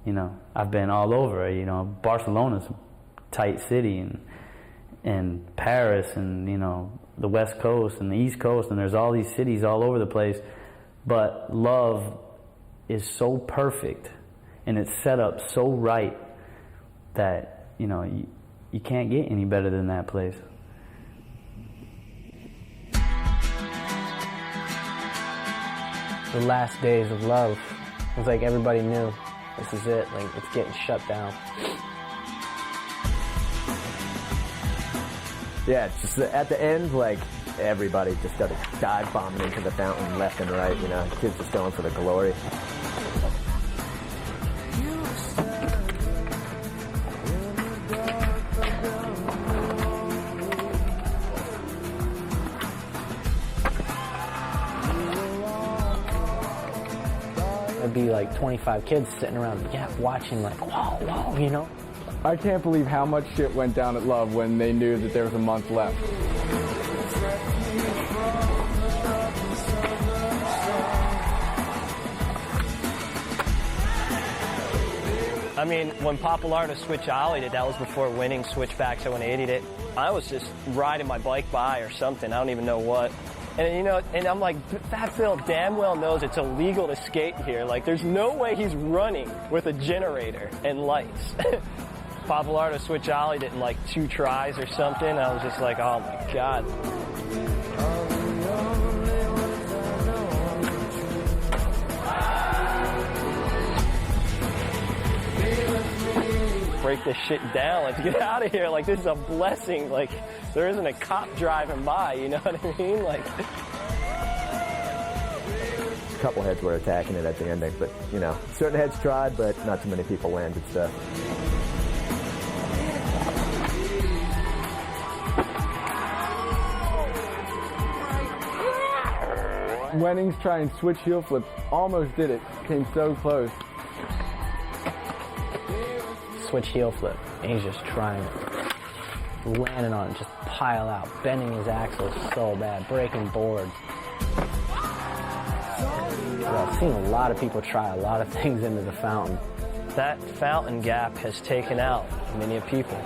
You know, I've been all over. You know, Barcelona's a tight city, and Paris, and you know, the West Coast and the East Coast, and there's all these cities all over the place. But Love is so perfect, and it's set up so right that, you know, you can't get any better than that place. The last days of Love, it was like everybody knew this is it, like it's getting shut down. Yeah, it's just at the end, like, everybody just started dive bombing into the fountain left and right, you know, kids just going for the glory. There'd be like 25 kids sitting around the gap watching, like, whoa, whoa, you know? I can't believe how much shit went down at Love when they knew that there was a month left. I mean, when Pappalardo switch ollied it, that was before winning switchbacks. So when 80'd it, I was just riding my bike by or something. I don't even know what. And, you know, and I'm like, Fat Phil damn well knows it's illegal to skate here. Like, there's no way he's running with a generator and lights. Pappalardo switch ollied it in like 2 tries or something. I was just like, oh my God. Break this shit down. Let's get out of here. Like, this is a blessing. Like, there isn't a cop driving by, you know what I mean? Like, A couple heads were attacking it at the ending, but, you know, certain heads tried, but not too many people landed stuff. Wennings trying switch heel flips, almost did it, came so close. Switch heel flip, and he's just trying it. Landing on it, just pile out, bending his axles so bad, breaking boards. Well, I've seen a lot of people try a lot of things into the fountain. that fountain gap has taken out many people.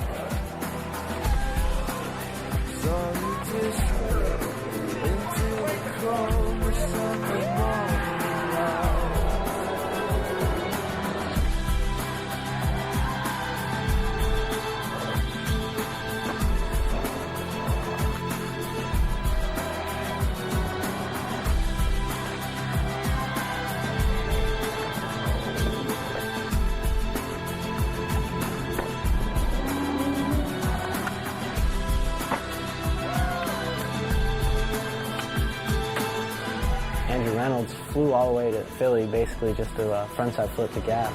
Andrew Reynolds flew all the way to Philly basically just to frontside flip the gap.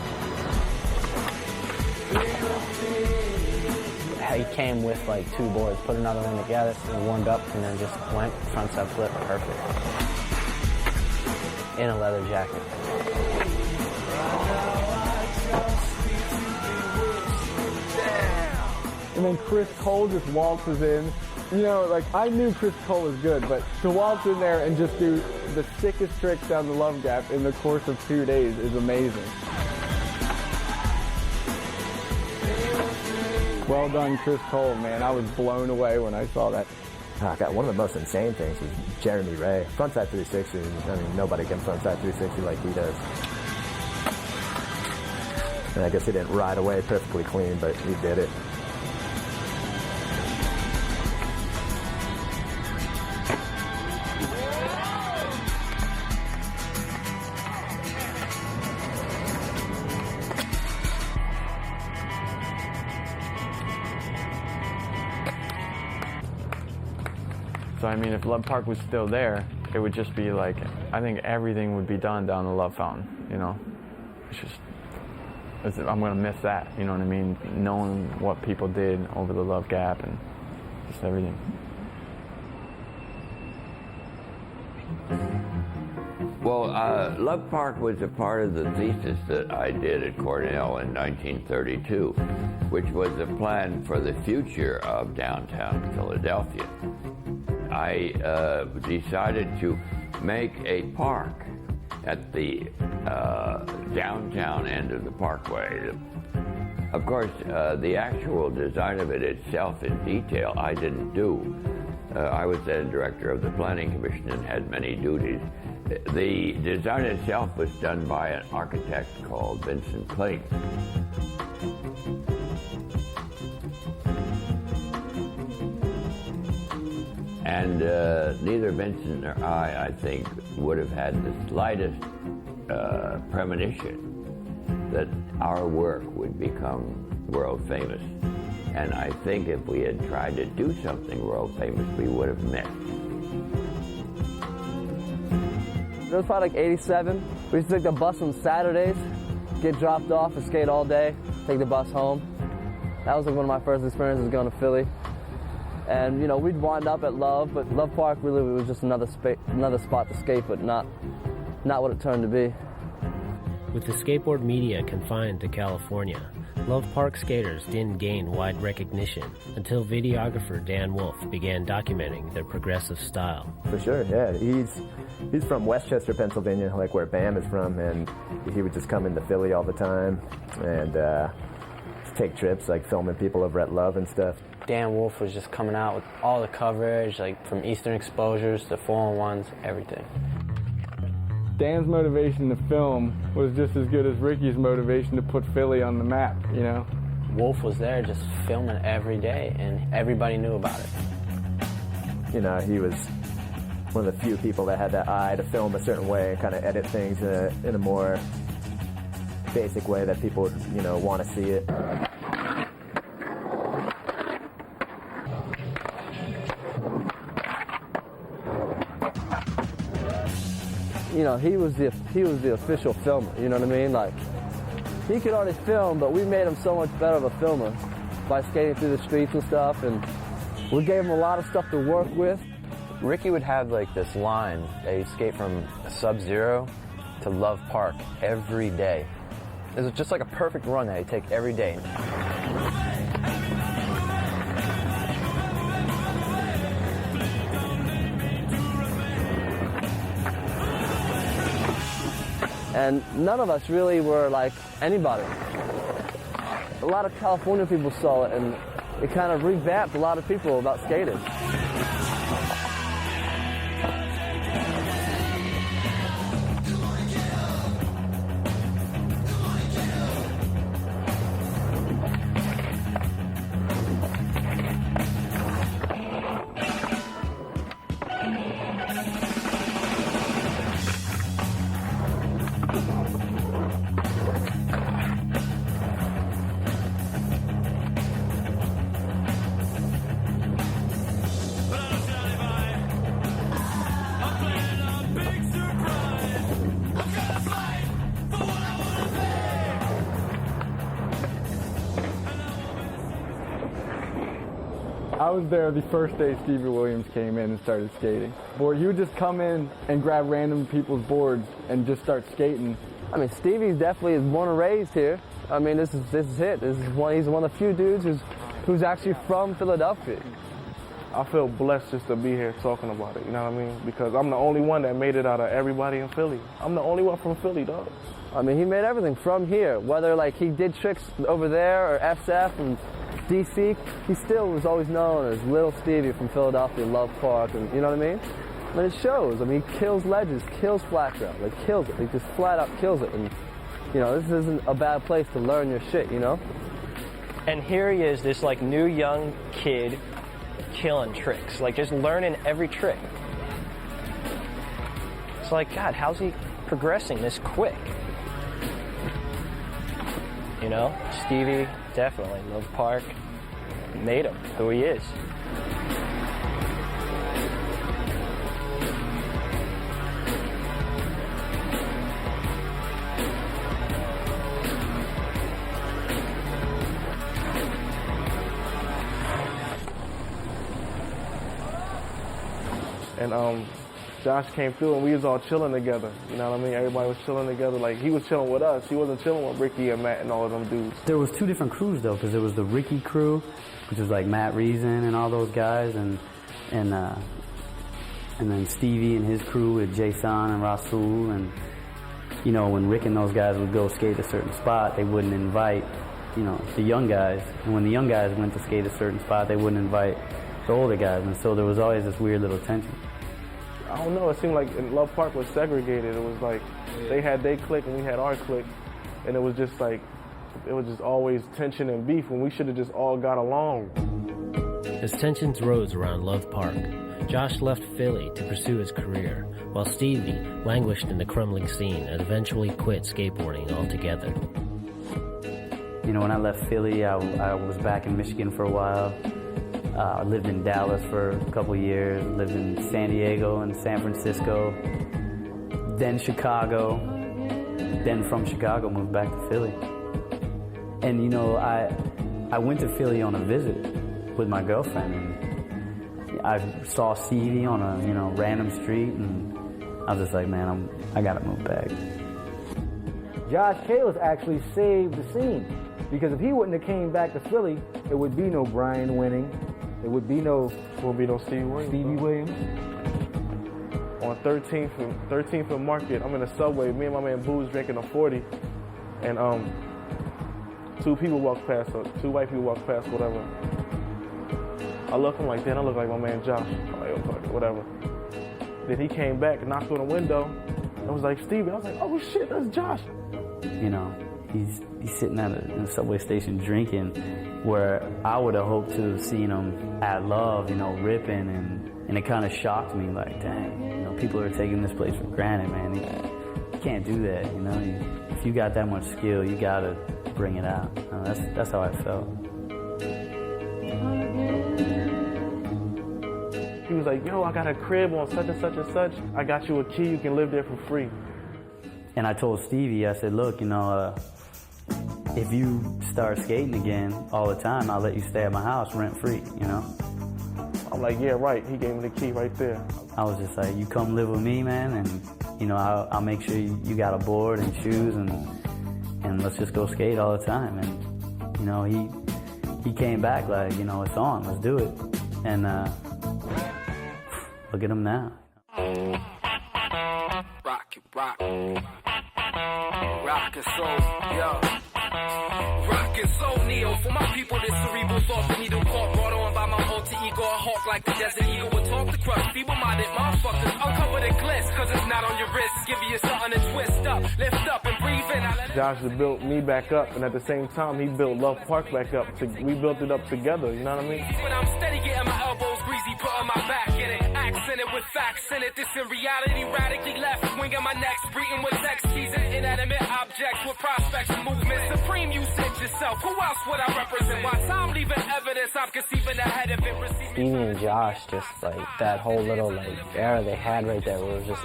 He came with like 2 boards, put another one together, and warmed up, and then just went frontside flip perfect. In a leather jacket. And then Chris Cole just waltzes in. You know, like, I knew Chris Cole was good, but to waltz in there and just do the sickest tricks down the love gap in the course of 2 days is amazing. Well done, Chris Cole, man. I was blown away when I saw that. God, one of the most insane things was Jeremy Ray. Frontside 360, I mean, nobody can frontside 360 like he does. And I guess he didn't ride away perfectly clean, but he did it. So I mean, if Love Park was still there, it would just be like, I think everything would be done down the Love Fountain, you know? I'm gonna miss that, you know what I mean? Knowing what people did over the Love Gap and just everything. Well, Love Park was a part of the thesis that I did at Cornell in 1932, which was a plan for the future of downtown Philadelphia. I decided to make a park at the downtown end of the parkway. Of course, the actual design of it itself in detail I didn't do. I was then director of the Planning Commission and had many duties. The design itself was done by an architect called Vincent Clayton. And neither Vincent nor I think, would have had the slightest premonition that our work would become world famous. And I think if we had tried to do something world famous, we would have missed. It was probably like 87. We used to take the bus on Saturdays, get dropped off and skate all day, take the bus home. That was like one of my first experiences going to Philly. And, you know, we'd wind up at Love, but Love Park really was just another spot to skate, but not what it turned to be. With the skateboard media confined to California, Love Park skaters didn't gain wide recognition until videographer Dan Wolf began documenting their progressive style. For sure, yeah. He's from Westchester, Pennsylvania, like where Bam is from, and he would just come into Philly all the time and take trips, like filming people over at Love and stuff. Dan Wolf was just coming out with all the coverage, like from Eastern Exposures to 4-on-1s, everything. Dan's motivation to film was just as good as Ricky's motivation to put Philly on the map, you know? Wolf was there just filming every day, and everybody knew about it. You know, he was one of the few people that had that eye to film a certain way and kind of edit things in a more basic way that people would, you know, want to see it. You know, he was the official filmer, you know what I mean? Like, he could already film, but we made him so much better of a filmer by skating through the streets and stuff, and we gave him a lot of stuff to work with. Ricky would have like this line that he'd skate from Sub-Zero to Love Park every day. It was just like a perfect run that he'd take every day. And none of us really were like anybody. A lot of California people saw it, and it kind of revamped a lot of people about skating. I was there the first day Stevie Williams came in and started skating. Boy, he would just come in and grab random people's boards and just start skating. I mean, Stevie's definitely born and raised here. I mean, this is it. He's one of the few dudes who's actually from Philadelphia. I feel blessed just to be here talking about it, you know what I mean? Because I'm the only one that made it out of everybody in Philly. I'm the only one from Philly, dog. I mean, he made everything from here, whether like he did tricks over there or SF and DC, he still was always known as Little Stevie from Philadelphia, Love Park, and you know what I mean? And it shows. I mean, he kills ledges, kills flat ground, like kills it. He just flat out kills it. And you know, this isn't a bad place to learn your shit, you know? And here he is, this like new young kid killing tricks, like just learning every trick. It's like, God, how's he progressing this quick? You know, Stevie, definitely, Love Park, made him who he is. And Josh came through and we was all chilling together. You know what I mean? Everybody was chilling together. Like, he was chilling with us. He wasn't chilling with Ricky and Matt and all of them dudes. There was two different crews, though, because there was the Ricky crew, which was like Matt Reason and all those guys, and then Stevie and his crew with Jason and Rasul, and you know, when Rick and those guys would go skate a certain spot, they wouldn't invite, you know, the young guys. And when the young guys went to skate a certain spot, they wouldn't invite the older guys. And so there was always this weird little tension. I don't know, it seemed like Love Park was segregated. It was like they had their clique and we had our clique. And it was just like, it was just always tension and beef when we should have just all got along. As tensions rose around Love Park, Josh left Philly to pursue his career, while Stevie languished in the crumbling scene and eventually quit skateboarding altogether. You know, when I left Philly, I was back in Michigan for a while. I lived in Dallas for a couple years, lived in San Diego and San Francisco, then Chicago, then from Chicago moved back to Philly. And you know, I went to Philly on a visit with my girlfriend, and I saw Stevie on a, you know, random street, and I was just like, man, I gotta move back. Josh Kalis actually saved the scene, because if he wouldn't have came back to Philly, there would be no Brian Winning, there would be no Stevie Williams. On 13th and Market, I'm in the subway. Me and my man Boo's drinking a 40, and two white people walk past, whatever. I look, I'm like, damn, I look like my man Josh. I'm like, oh, whatever. Then he came back, knocked on the window, and was like, Stevie. I was like, oh shit, that's Josh. You know, he's sitting in a subway station drinking, where I would have hoped to have seen him at Love, you know, ripping, and it kind of shocked me, like, dang, you know, people are taking this place for granted, man. You can't do that, you know. If you got that much skill, you gotta bring it out. That's how I felt. He was like, yo, I got a crib on such and such and such. I got you a key, you can live there for free. And I told Stevie, I said, look, you know, if you start skating again all the time, I'll let you stay at my house rent-free, you know? I'm like, yeah, right. He gave me the key right there. I was just like, you come live with me, man, and, you know, I'll make sure you got a board and shoes, and let's just go skate all the time. And, you know, he came back like, you know, it's on, let's do it. And look at him now. Rock and soul, yo. Rock and soul, Neo. For my people, this cerebral thought, the needle caught, brought on by my alter ego. A hawk like the desert eagle would talk to crush. Feeble-minded motherfuckers, uncover the glitz, cause it's not on your wrist. Give you something to twist up, lift up and breathe in. Josh built me back up, and at the same time, he built Love Park back up. We built it up together, you know what I mean? When I'm steady getting my elbows greasy, putting my back in it. Accented with facts in it. This in reality, radically left. Winging my neck, breathing with sex, teasing inanimate objects with prospects and movements. Supreme, you said yourself. Who else would I represent? Why time leaving evidence? I'm conceiving ahead of it. Stevie and Josh, just like that whole little like era they had right there, where it was just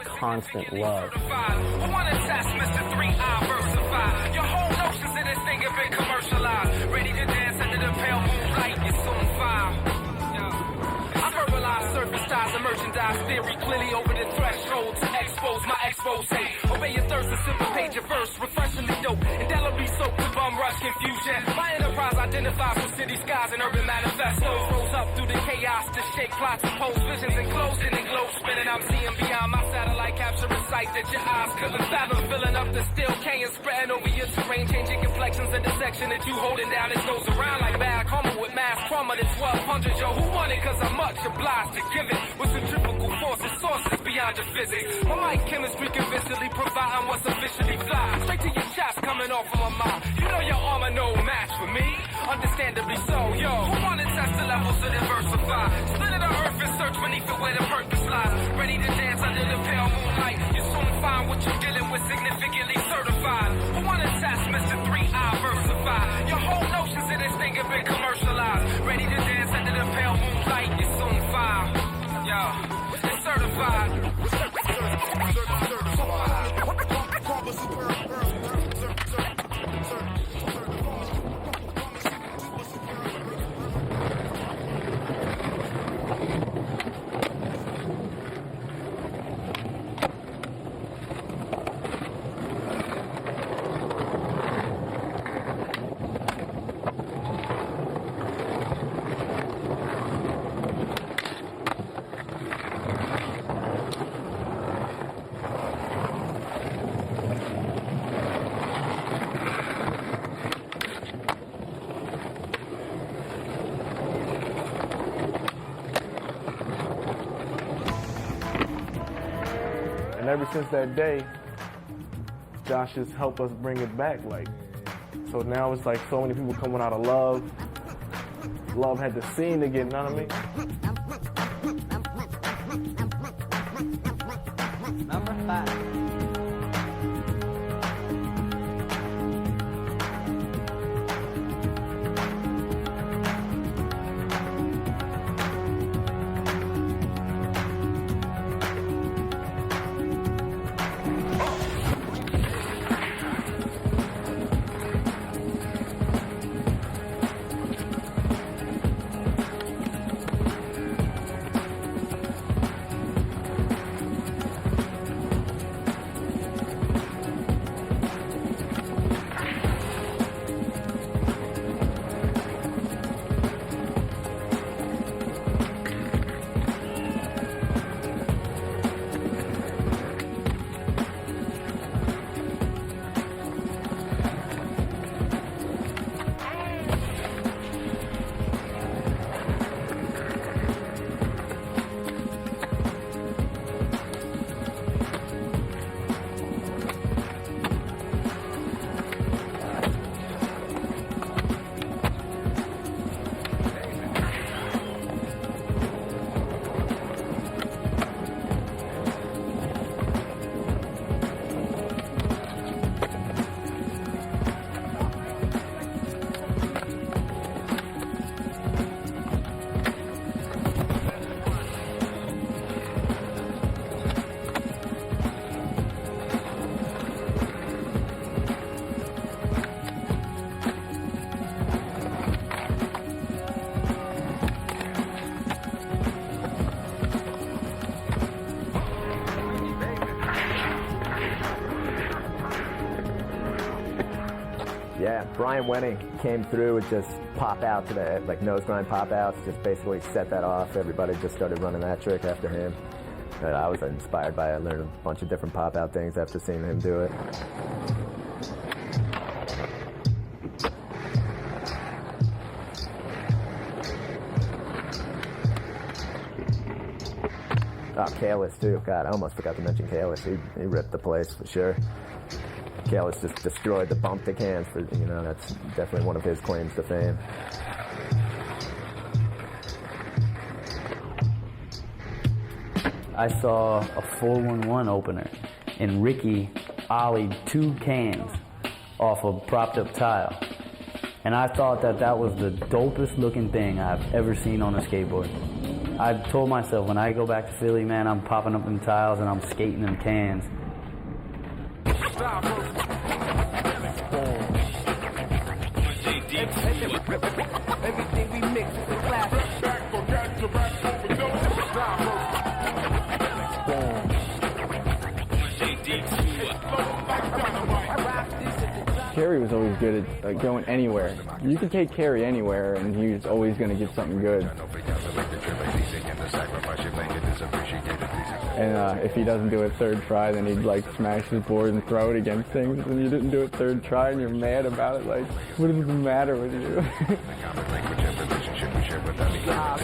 constant love. I want to test Mr. 3I versified. Your whole notions in this thing have been commercialized. Ready to dance under the pale moonlight, you're so on fire. I verbalize surface ties and merchandise theory clearly over the threshold to expose my expose. Obey your thirst and syncopate your verse, refreshingly dope. Indelibly soaked to bum rush confusion. My enterprise identifies with city skies and urban manifestos. Rose up through the chaos to shake plots and pose visions enclosed in and glow spinning. I'm seeing beyond my satellite capturing sight that your eyes couldn't fathom. Filling up the steel canyon, spreading over your terrain, changing complexions in the section that you holding down. It goes around like bad karma with mass trauma to 1200. Yo, who won it? Cause I'm much obliged to give it. With centrifugal forces, sources beyond your physics. My mic chemistry convincingly providing what's officially fly. Straight to your chest coming off of my mind. You know your armor no match for me. Understandably so, yo. Who wanna test the levels to diversify? Split of the earth and search beneath it where the purpose lies. Ready to dance under the pale moonlight. You soon find what you're dealing with significantly certified. Who wanna test Mr. 3I versified? Your whole notions of this thing have been commercialized. Ready to dance under the pale moonlight. You soon find, yo, it's certified. ever since that day, Josh has helped us bring it back. Like, so now it's like so many people coming out of Love. Love had the scene again, you know what I mean? Number 5. Yeah, Brian Wenning came through with just pop out today, like nose grind pop outs, just basically set that off. Everybody just started running that trick after him. And I was inspired by it. I learned a bunch of different pop out things after seeing him do it. Oh, Kalis too. God, I almost forgot to mention Kalis. He ripped the place for sure. Kalis just destroyed the bump the cans for, you know, that's definitely one of his claims to fame. I saw a 411 opener, and Ricky ollied 2 cans off a propped up tile. And I thought that was the dopest looking thing I've ever seen on a skateboard. I told myself when I go back to Philly, man, I'm popping up them tiles and I'm skating them cans. Everything we mix is a classic. Kerry was always good at going anywhere. You could take Kerry anywhere, and he was always going to get something good. And if he doesn't do it third try, then he'd like smash his board and throw it against things. And you didn't do it third try, and you're mad about it. Like, what is the matter with you?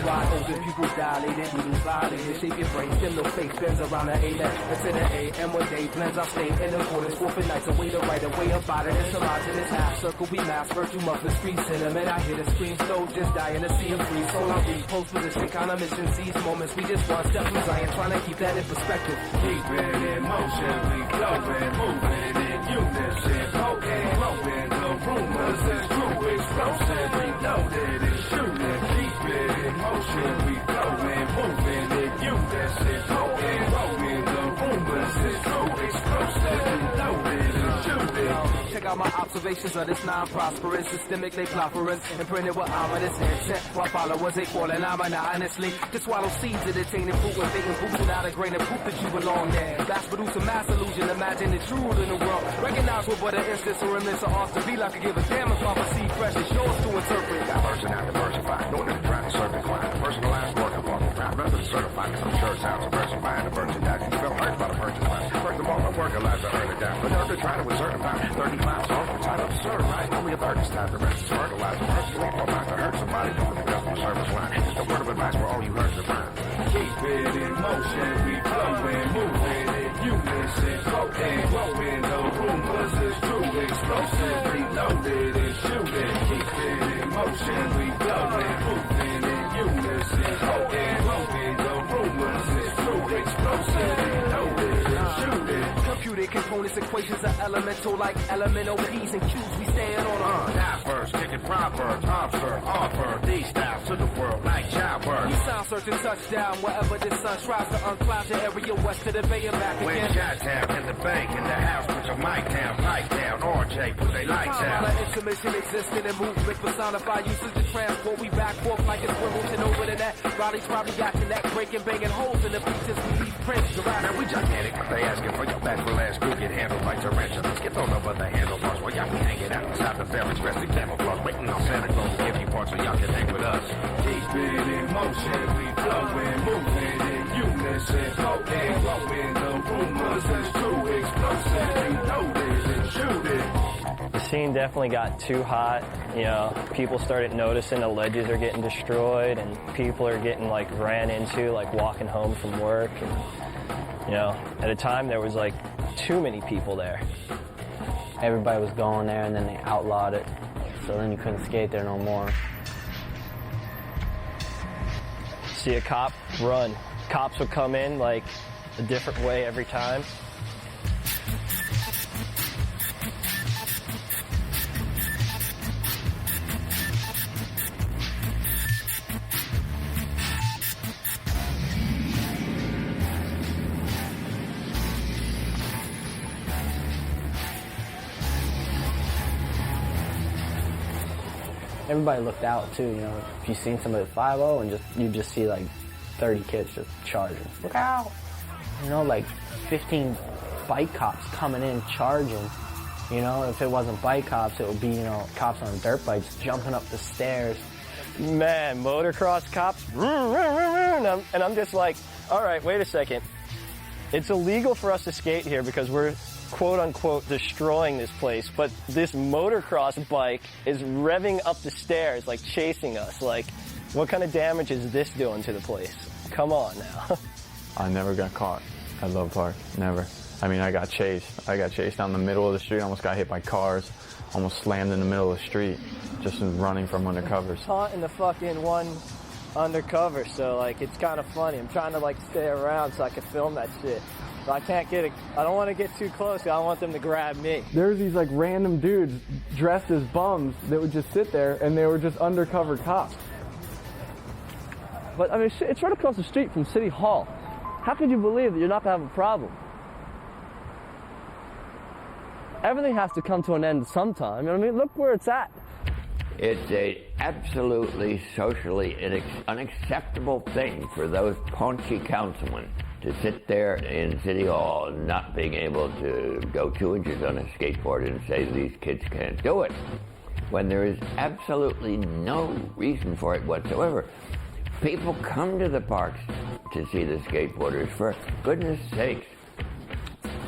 Wide open, people dilated, needles violated, shape your brain, stem no face, bends around the A-net, until the A-M one day, blends our state in accordance, forfeit nights, away to right away about it, it's a lodge in this half circle, we mass, virtue muffin, street cinnamon, I hear the scream, slow, just dying to see him free, soul I read, post position, kind of mission, seize moments, we just one step from Zion, trying to keep that in perspective. Keep it in motion, we flowing, moving in unison, poking, blowing, the rumors is true, explosive, reloaded and shooting, keep it in motion, we flowing, moving in unison, poking, blowing, the rumors is true, explosive, reloaded and shooting. Check out my observations of this non-prosperous, systemically plopperous, imprinted with ominous intent, while followers they falling honestly, to swallow seeds of attaining fruit when baiting boots without a grain of proof that you belong there. That's produce a mass illusion, imagine the truth in the world. Recognize what but an instance or remiss or off to be like I give a damn if I perceive fresh, it's yours to interpret. Diversion and diversified, no need to try to serve and climb. Personalized work of walking around, rather than certified, because I'm sure it sounds diversified, diversion that you feel hurt by the purchase line. First of all, I'm working lives to earn it down, but now they're trying to certify 30 miles off the title to certify. Only a third is time to rest, to fertilize the first. You walk on back to hurt somebody, don't the customer service line. Just a word of advice for all you heard to find. Keep it in motion, we flowing, moving in unison, floating, glowing. The rumors is true, explosive, reloaded and shooting. Keep it in motion, we flowing, moving in unison, floating, glowing. The rumors is true, explosive, reloaded and shooting. Computer components, equations are elemental like elemental P's and Q's. We stand on them. Diverse, kicking proverbs, observe, offer these styles to the world like childbirth. We sound certain touchdown wherever the sun tries to uncloud the area west to the bay and back When again. Chi-Town in the bank, in the house, put your mic down, pipe down, RJ, put they lights out. Let intermission existing and movement personify usage to transport. We back forth like it's Wimbledon over the net. Raleigh's probably got the net breaking, banging holes in the beaches. We leave prints. Now we gigantic, but they asking for your backward last group get handled like tarantulas. Get thrown over the handlebars while y'all be hanging out inside the barracks, dressed in camouflage, waiting on Santa Claus to give you parts so y'all can hang with us. Keep it in motion, we flowing, moving in unison, floating, glowing. The rumors is true, explosive, reloaded and shooting. The scene definitely got too hot. You know, people started noticing the ledges are getting destroyed and people are getting like ran into, like walking home from work. And, you know, at a time there was like too many people there. Everybody was going there and then they outlawed it. So then you couldn't skate there no more. See a cop, run. Cops would come in like a different way every time. Everybody looked out too, you know. If you seen somebody at 5-0 and you just see like 30 kids just charging. Look out! You know, like 15 bike cops coming in charging. You know, if it wasn't bike cops, it would be, you know, cops on dirt bikes jumping up the stairs. Man, motocross cops, and I'm just like, all right, wait a second. It's illegal for us to skate here because we're quote unquote destroying this place, but this motocross bike is revving up the stairs, like chasing us. Like, what kind of damage is this doing to the place? Come on now. I never got caught at Love Park, never. I mean, I got chased. I got chased down the middle of the street, almost got hit by cars, almost slammed in the middle of the street, just running from undercovers. Caught in the fucking one undercover, so like it's kind of funny. I'm trying to like stay around so I can film that shit. But I can't get it. I don't want to get too close. I don't want them to grab me. There's these like random dudes dressed as bums that would just sit there and they were just undercover cops. But I mean, shit, it's right across the street from City Hall. How could you believe that you're not gonna have a problem? Everything has to come to an end sometime. You know what I mean? Look where it's at. It's a absolutely socially unacceptable thing for those paunchy councilmen to sit there in City Hall not being able to go 2 inches on a skateboard and say these kids can't do it, when there is absolutely no reason for it whatsoever. People come to the parks to see the skateboarders, for goodness sakes.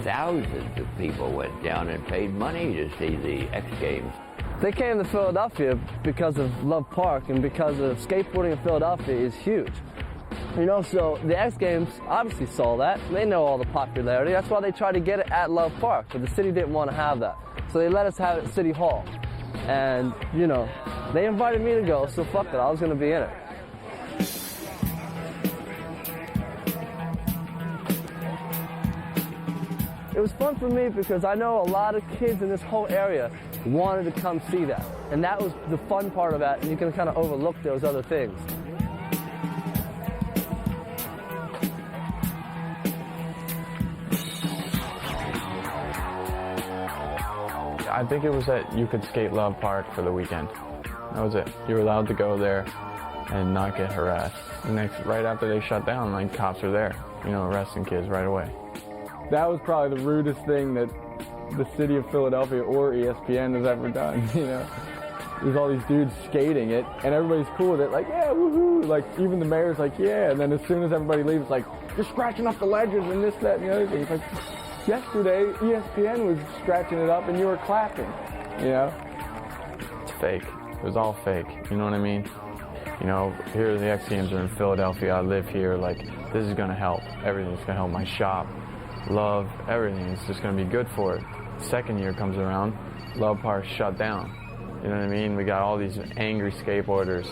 Thousands of people went down and paid money to see the X Games. They came to Philadelphia because of Love Park and because of skateboarding in Philadelphia is huge. You know, so the X Games obviously saw that. They know all the popularity. That's why they tried to get it at Love Park, but the city didn't want to have that. So they let us have it at City Hall. And, you know, they invited me to go, so fuck it, I was going to be in it. It was fun for me because I know a lot of kids in this whole area wanted to come see that. And that was the fun part of that, and you can kind of overlook those other things. I think it was that you could skate Love Park for the weekend. That was it. You were allowed to go there and not get harassed. Right after they shut down, like, cops were there, you know, arresting kids right away. That was probably the rudest thing that the city of Philadelphia or ESPN has ever done, you know. There's all these dudes skating it, and everybody's cool with it, like, yeah, woohoo. Like, even the mayor's like, yeah, and then as soon as everybody leaves, it's like, you're scratching up the ledges and this, that, and the other thing. It's like, yesterday, ESPN was scratching it up and you were clapping, you know? It's fake. It was all fake, you know what I mean? You know, here the X Games are in Philadelphia. I live here. Like, this is going to help. Everything's going to help my shop, Love, everything. It's just going to be good for it. Second year comes around, Love Park shut down. You know what I mean? We got all these angry skateboarders,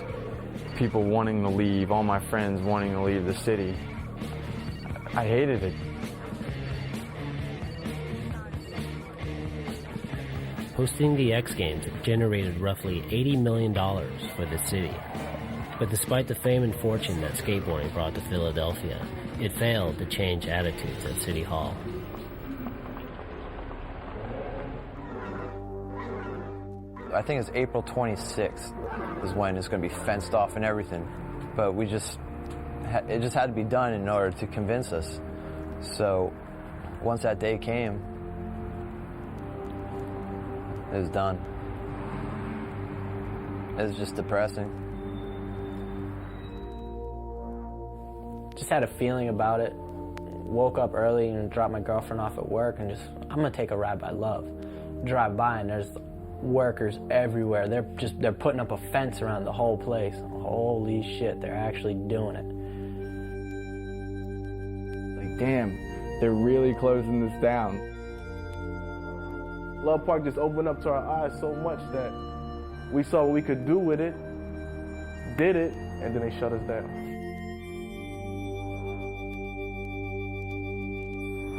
people wanting to leave, all my friends wanting to leave the city. I hated it. Hosting the X Games generated roughly $80 million for the city. But despite the fame and fortune that skateboarding brought to Philadelphia, it failed to change attitudes at City Hall. I think it's April 26th is when it's going to be fenced off and everything. But it just had to be done in order to convince us. So once that day came, it was done. It was just depressing. Just had a feeling about it. Woke up early and dropped my girlfriend off at work and I'm gonna take a ride by Love. Drive by and there's workers everywhere. They're putting up a fence around the whole place. Holy shit, they're actually doing it. Like, damn, they're really closing this down. Love Park just opened up to our eyes so much that we saw what we could do with it, did it, and then they shut us down.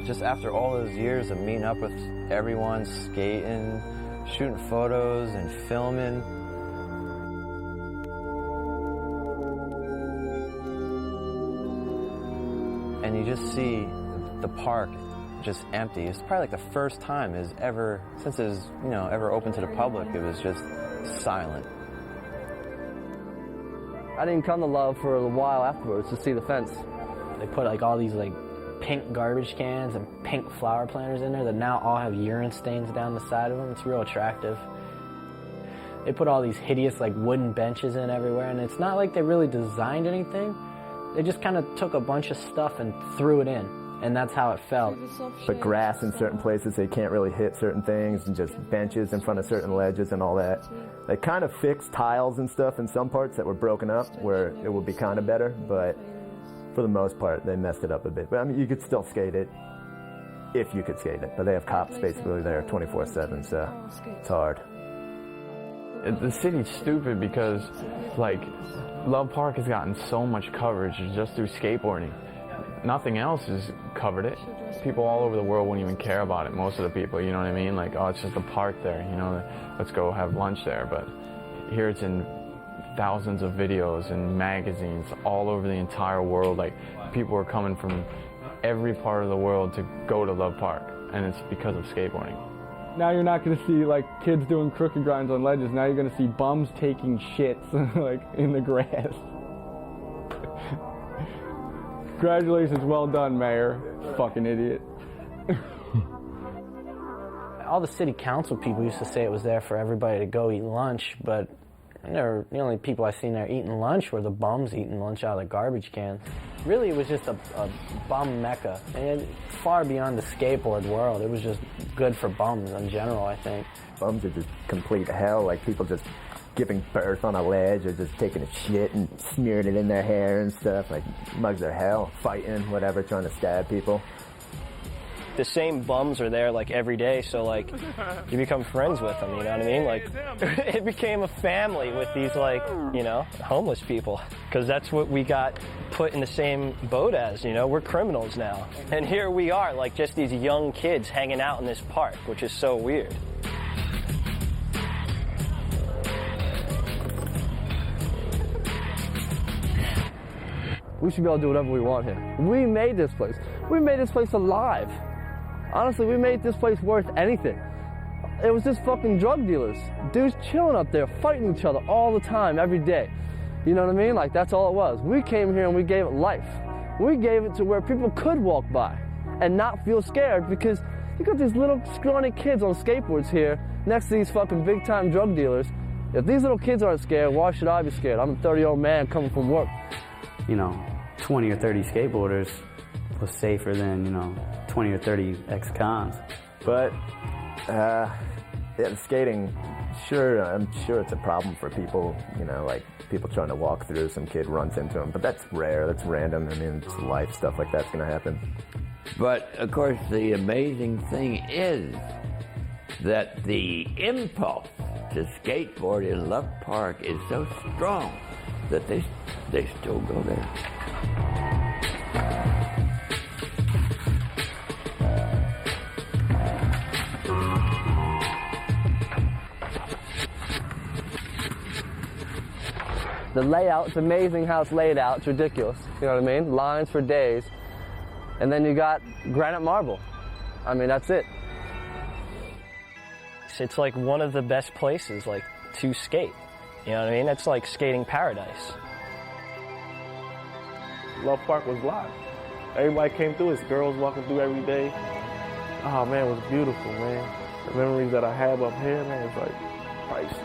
Just after all those years of meeting up with everyone, skating, shooting photos and filming, and you just see the park just empty. It's probably like the first time since it was, ever open to the public, it was just silent. I didn't come to Love for a while afterwards to see the fence. They put like all these like pink garbage cans and pink flower planters in there that now all have urine stains down the side of them. It's real attractive. They put all these hideous like wooden benches in everywhere, and it's not like they really designed anything. They just kind of took a bunch of stuff and threw it in, and that's how it felt. But grass in certain places, they can't really hit certain things, and just benches in front of certain ledges and all that. They kind of fixed tiles and stuff in some parts that were broken up where it would be kind of better, but for the most part, they messed it up a bit. But I mean, you could still skate it if you could skate it. But they have cops basically there 24/7, so it's hard. The city's stupid because, like, Love Park has gotten so much coverage just through skateboarding. Nothing else has covered it. People all over the world wouldn't even care about it, most of the people, you know what I mean? Like, oh, it's just a park there, let's go have lunch there. But here it's in thousands of videos and magazines all over the entire world. Like, people are coming from every part of the world to go to Love Park, and it's because of skateboarding. Now you're not going to see like kids doing crooked grinds on ledges. Now you're going to see bums taking shits like in the grass. Congratulations, well done, Mayor. Fucking idiot. All the city council people used to say it was there for everybody to go eat lunch, but the only people I seen there eating lunch were the bums eating lunch out of the garbage cans. Really, it was just a bum mecca. And far beyond the skateboard world, it was just good for bums in general, I think. Bums are just complete hell, like people just giving birth on a ledge or just taking a shit and smearing it in their hair and stuff. Like, mugs are hell, fighting, whatever, trying to stab people. The same bums are there like every day, so like you become friends with them, you know what I mean? Like it became a family with these like, homeless people, because that's what we got put in the same boat as, we're criminals now. And here we are, like just these young kids hanging out in this park, which is so weird. We should be able to do whatever we want here. We made this place. We made this place alive. Honestly, we made this place worth anything. It was just fucking drug dealers. Dudes chilling up there, fighting each other all the time, every day. You know what I mean? Like, that's all it was. We came here and we gave it life. We gave it to where people could walk by and not feel scared, because you got these little scrawny kids on skateboards here next to these fucking big-time drug dealers. If these little kids aren't scared, why should I be scared? I'm a 30-year-old man coming from work. 20 or 30 skateboarders was safer than, 20 or 30 ex-cons. But, the skating I'm sure it's a problem for people, you know, like people trying to walk through, some kid runs into them, but that's rare, that's random. I mean, it's life, stuff like that's gonna happen. But of course, the amazing thing is that the impulse to skateboard in Love Park is so strong that they still go there. The layout, it's amazing how it's laid out. It's ridiculous. You know what I mean? Lines for days. And then you got granite marble. I mean, that's it. It's like one of the best places, like, to skate. You know what I mean? It's like skating paradise. Love Park was live. Everybody came through. It's girls walking through every day. Oh man, it was beautiful, man. The memories that I have up here, man, it's like priceless.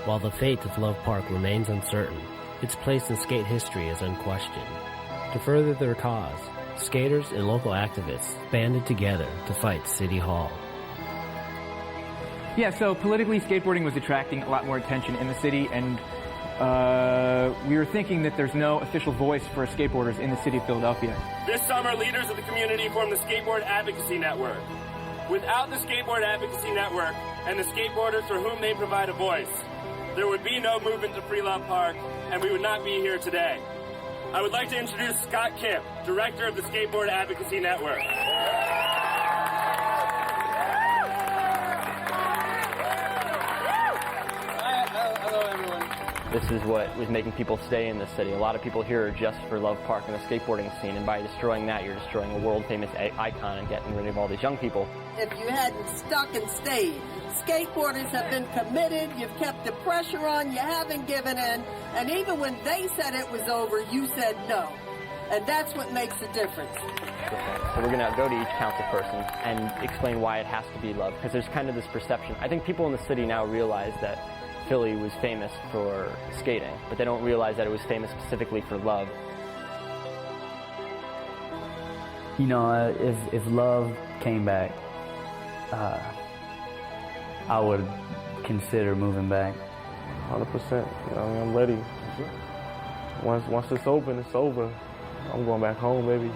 While the fate of Love Park remains uncertain, its place in skate history is unquestioned. To further their cause, skaters and local activists banded together to fight City Hall. Yeah, so politically, skateboarding was attracting a lot more attention in the city, and we were thinking that there's no official voice for skateboarders in the city of Philadelphia. This summer, leaders of the community formed the Skateboard Advocacy Network. Without the Skateboard Advocacy Network and the skateboarders for whom they provide a voice, there would be no movement to free Love Park, and we would not be here today. I would like to introduce Scott Kipp, Director of the Skateboard Advocacy Network. Hello, everyone. This is what was making people stay in the city. A lot of people here are just for Love Park and the skateboarding scene, and by destroying that, you're destroying a world-famous icon and getting rid of all these young people. If you hadn't stuck and stayed, skateboarders have been committed, you've kept the pressure on, you haven't given in, and even when they said it was over, you said no. And that's what makes the difference. So we're going to go to each council person and explain why it has to be love, because there's kind of this perception. I think people in the city now realize that Philly was famous for skating, but they don't realize that it was famous specifically for love. You know, if love came back, I would consider moving back. 100%. You know, I mean, I'm ready. Once it's open, it's over. I'm going back home, baby.